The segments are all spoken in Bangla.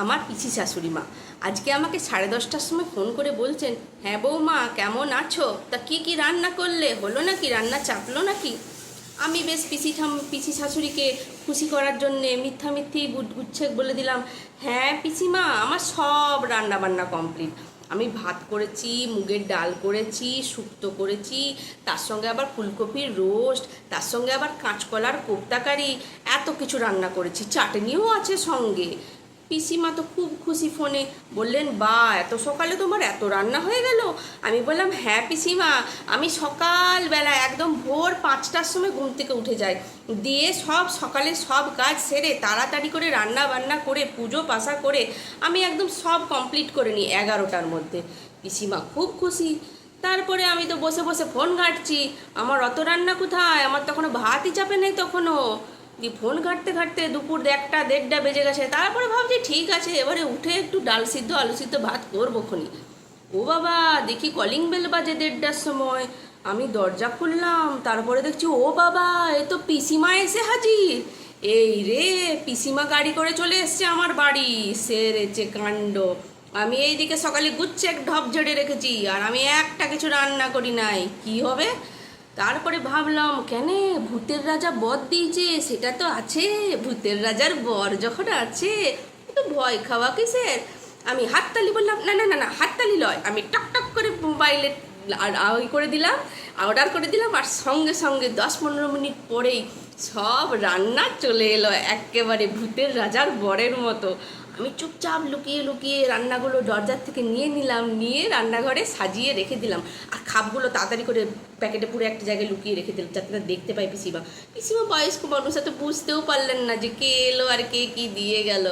আমার পিসি শাশুড়ি মা আজকে আমাকে 10:30টার সময় ফোন করে বলছেন, হ্যাঁ বৌমা কেমন আছো, তা কি রান্না করলে, হলো নাকি, রান্না চাপলো নাকি। আমি বেশ পিসি শাশুড়িকে খুশি করার জন্যে মিথ্যি গুচ্ছে বলে দিলাম, হ্যাঁ পিসিমা আমার সব রান্না বান্না কমপ্লিট। আমি ভাত করেছি, মুগের ডাল করেছি, শুক্তো করেছি, তার সঙ্গে আবার ফুলকপির রোস্ট, তার সঙ্গে আবার কাঁচকলার কোপ্তাকারি, এত কিছু রান্না করেছি, চাটনিও আছে সঙ্গে। পিসিমা তো খুব খুশি, ফোনে বললেন, বা এত সকালে তোমার এত রান্না হয়ে গেল। আমি বললাম, হ্যাঁ পিসিমা, আমি সকালবেলা একদম ভোর 5টার সময় ঘুম থেকে উঠে যাই, দিয়ে সকালে সব কাজ সেরে তাড়াতাড়ি করে রান্না বান্না করে পুজো পাশা করে আমি একদম সব কমপ্লিট করে নিই 11টার মধ্যে। পিসিমা খুব খুশি। তারপরে আমি তো বসে বসে ফোন ঘাঁটছি, আমার অত রান্না কোথায়, আমার তখনও ভাতই চাপে নেই তখনও। দিয়ে ফোন ঘাঁটতে ঘাঁটতে দুপুর 1টা 1:30 বেজে গেছে। তারপরে ভাবছি ঠিক আছে, এবারে উঠে একটু ডাল সিদ্ধ আলু সিদ্ধ ভাত করবো খনি। ও বাবা, দেখি কলিং বেল বাজে 1:30টার সময়। আমি দরজা খুললাম, তারপরে দেখছি ও বাবা, এ তো পিসিমা এসে হাজির। এই রে, পিসিমা গাড়ি করে চলে এসছে আমার বাড়ি, সেরেছে কাণ্ড। আমি এইদিকে সকালে গুচ্ছে এক ঢপ ঝেড়ে রেখেছি, আর আমি একটা কিছু রান্না করি নাই, কি হবে। তারপরে ভাবলাম, কেন, ভূতের রাজা বর দিয়েছে, সেটা তো আছে, ভূতের রাজার বর যখন আছে তো ভয় খাওয়া কিসের। আমি হাততালি বললাম, না না না না, হাততালি লয়, আমি টক টক করে মোবাইলে করে দিলাম, অর্ডার করে দিলাম, আর সঙ্গে সঙ্গে 10-15 মিনিট পরেই সব রান্না চলে এলো একেবারে ভূতের রাজার বরের মতো। আমি চুপচাপ লুকিয়ে লুকিয়ে রান্নাগুলো দরজার থেকে নিয়ে নিলাম, নিয়ে রান্নাঘরে সাজিয়ে রেখে দিলাম, আর খাপগুলো তাড়াতাড়ি করে প্যাকেটে পুরো একটা জায়গায় লুকিয়ে রেখে দিলাম যাতে না দেখতে পাই পিসিমা। পিসিমা বয়স্ক মানুষ, তো বুঝতেও পারলেন না যে কে এলো আর কে কি দিয়ে গেল।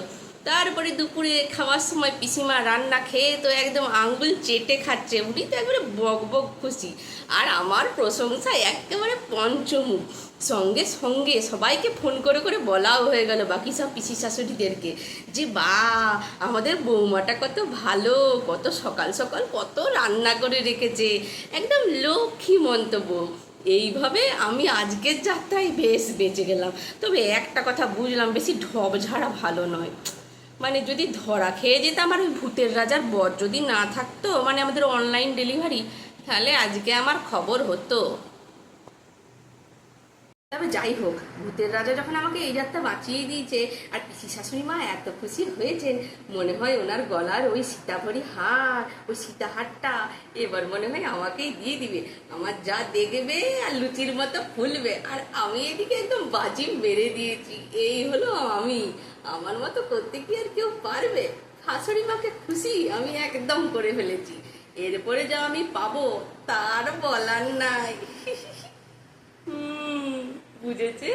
তারপরে দুপুরে খাওয়ার সময় পিসিমা রান্না খেয়ে তো একদম আঙ্গুল চেটে খাচ্ছে, উনি তো একবারে বক বক খুশি, আর আমার প্রশংসা একেবারে পঞ্চমুখ। সঙ্গে সঙ্গে সবাইকে ফোন করে করে বলাও হয়ে গেল, বাকি সব পিসি শাশুড়িদেরকে, যে বা আমাদের বৌমাটা কত ভালো, কত সকাল সকাল কত রান্না করে রেখেছে, একদম লক্ষ্মী মন্তব্য। এইভাবে আমি আজকের যাত্রায় বেশ বেঁচে গেলাম। তবে একটা কথা বুঝলাম, বেশি ঢপ ঝাড়া ভালো নয়। মানে যদি ধরা খেয়ে যেতাম আর ওই ভূতের রাজার বর যদি না থাকতো, মানে আমাদের অনলাইন ডেলিভারি, তাহলে আজকে আমার খবর হতো। তবে যাই হোক, ভূতের রাজা যখন আমাকে এই যাত্রা বাঁচিয়ে দিয়েছে, আর পিসি শাশুড়ি মা এত খুশি হয়েছেন, মনে হয় ওনার গলার ওই সীতাভরি হার, ওই সীতাহারটা এবার মনে হয় আমাকেই দিয়ে দিবে। আমার যা দেখবে আর লুচির মতো ফুলবে, আর আমি এদিকে একদম বাজি মেরে দিয়েছি। এই হলো আমি, আমার মতো করতে কি আর কেউ পারবে। শাশুড়ি মাকে খুশি আমি একদম করে ফেলেছি, এরপরে যা আমি পাবো তার বলার নাই। বুঝেছে।